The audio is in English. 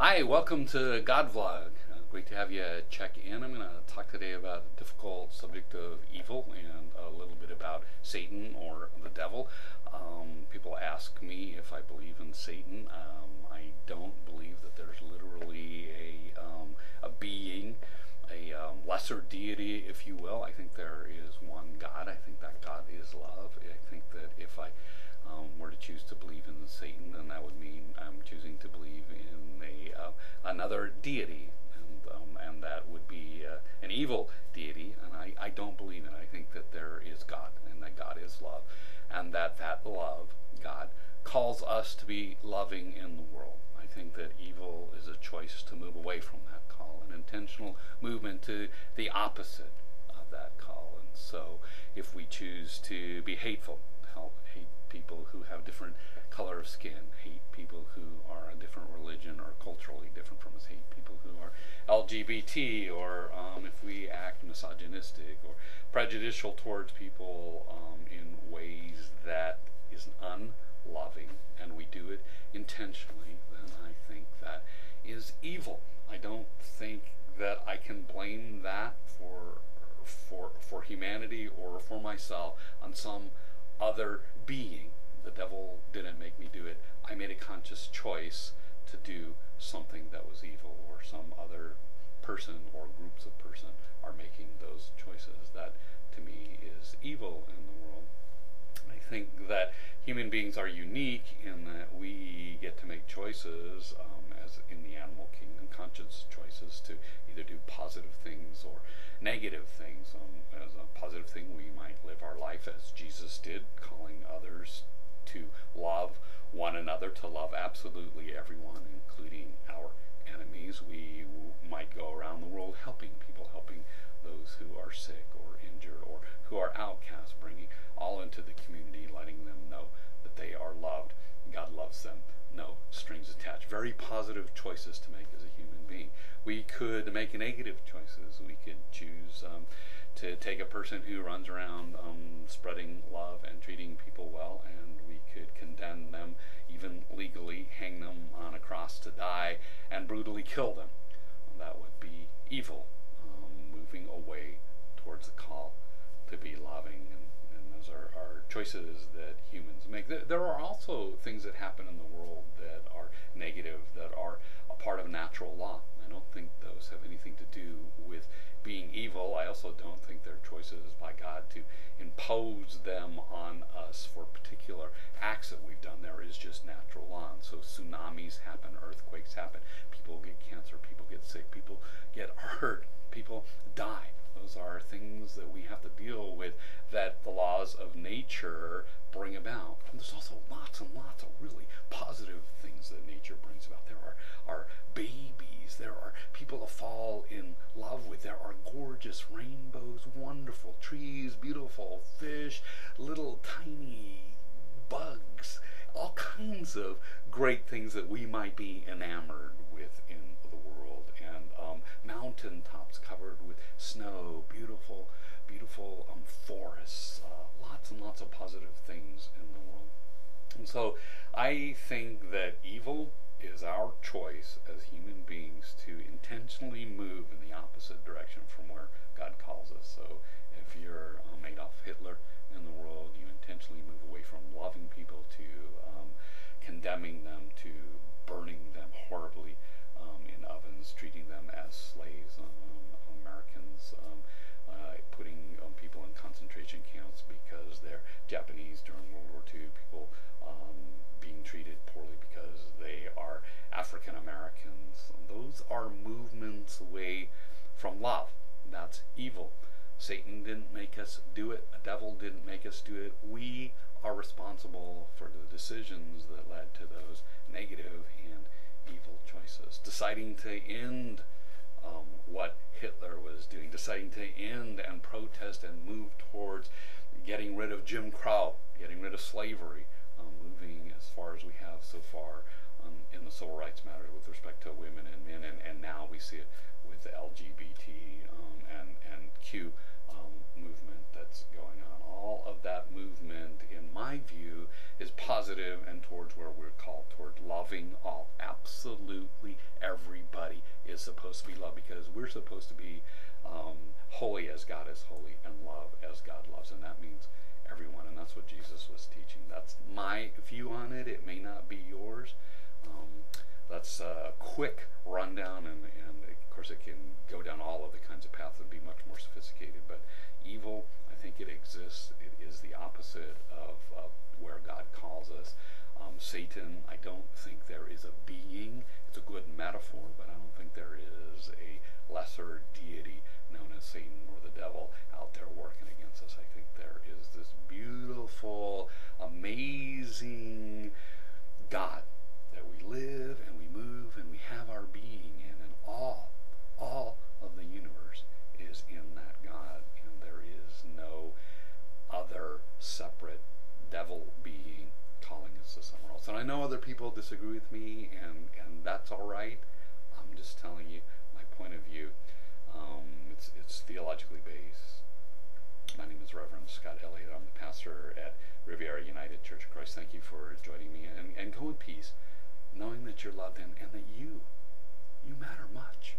Hi, welcome to God Vlog. Great to have you check in. I'm going to talk today about the difficult subject of evil and a little bit about Satan or the devil. People ask me if I believe in Satan. I don't believe that there's literally a being, a lesser deity, if you will. I think there is one God. I think that God is love. I think that if I were to choose to believe in Satan, then that would mean I'm choosing to believe in another deity, and that would be an evil deity. And I don't believe in it. I think that there is God, and that God is love, and that love, God, calls us to be loving in the world. I think that evil is a choice to move away from that call, an intentional movement to the opposite of that call. And so if we choose to be hateful, hate people who have different color of skin, hate people who are a different religion or culturally different from us, hate people who are LGBT, or if we act misogynistic or prejudicial towards people in ways that is unloving, and we do it intentionally, then I think that is evil. I don't think that I can blame that for humanity or for myself on some other being. The devil didn't make me do it. I made a conscious choice to do something that was evil, or some other person or groups of person are making those choices. That to me is evil in the world. I think that human beings are unique in that we get to make choices, as in the animal kingdom, conscious choices to either do positive things or negative things. As a positive thing, we might live our life as Jesus did, calling others to love one another, to love absolutely everyone, including our enemies. We might go around the world helping people, helping those who are sick or injured or who are outcasts, bringing all into the community, letting them know that they are loved. God loves them. No strings attached. Very positive choices to make as a human being. We could make negative choices. We could choose to take a person who runs around spreading love and treating people well, and we could condemn them, even legally hang them on a cross to die and brutally kill them. That would be evil, moving away towards the call to be loving, and those are choices that humans make. There are also things that happen in the world that are negative, that are a part of natural law. I don't think those have anything to do with being evil. I also don't think they're choices by God to impose them on us for particular acts that we've done. There is just natural law. And so tsunamis happen, earthquakes happen, people get cancer, people get sick, people get hurt, people die. Those are things that we have to deal with, that the laws of nature bring about. And there's also lots and lots of really positive things that nature brings about. There are babies, there are people to fall in love with, there are gorgeous rainbows, wonderful trees, beautiful fish, little tiny bugs, all kinds of great things that we might be enamored with in the world. And mountain tops covered with snow, beautiful forests, lots and lots of positive things in the world. And so I think that evil is our choice as human beings to intentionally move in the opposite direction from where God calls us. So if you're Adolf Hitler in the world, you intentionally move away from loving people to condemning them, to burning them horribly in ovens, treating them as slaves. Americans putting people in concentration camps because they're Japanese during World War II, people being treated poorly because they are African Americans. Those are movements away from love. That's evil. Satan didn't make us do it. The devil didn't make us do it. We are responsible for the decisions that led to those negative and evil choices. Deciding to end what Hitler was doing, deciding to end and protest and move towards getting rid of Jim Crow, getting rid of slavery, moving as far as we have so far in the civil rights matters with respect to women and men, and now we see it with the LGBT and Q movement that's going on. All of that movement, in my view, is positive and towards where we're called, toward loving all. Absolutely everybody is supposed to be loved, because we're supposed to be holy as God is holy, and love as God loves, and that means everyone, and that's what Jesus was teaching. That's my view on it. It may not be yours. That's a quick rundown, and of course it can go down all of the kinds of paths and be much more sophisticated, but evil, I think it exists. It is the opposite of where God calls us. Satan, I don't think there is a being. It's a good metaphor, but I don't think there is a lesser deity known as Satan or the devil out there working against us. I think there is this beautiful, amazing God that we live and we move and we have our being in, and all of the universe is in that God, and there is no other separate devil being calling us to somewhere else. And I know other people disagree with me, and that's all right. I'm just telling you my point of view. It's theologically based. My name is Reverend Scott Elliott. I'm the pastor at Rev Elliott United Church of Christ. Thank you for joining me, and go in peace, knowing that you're loved and that you matter much.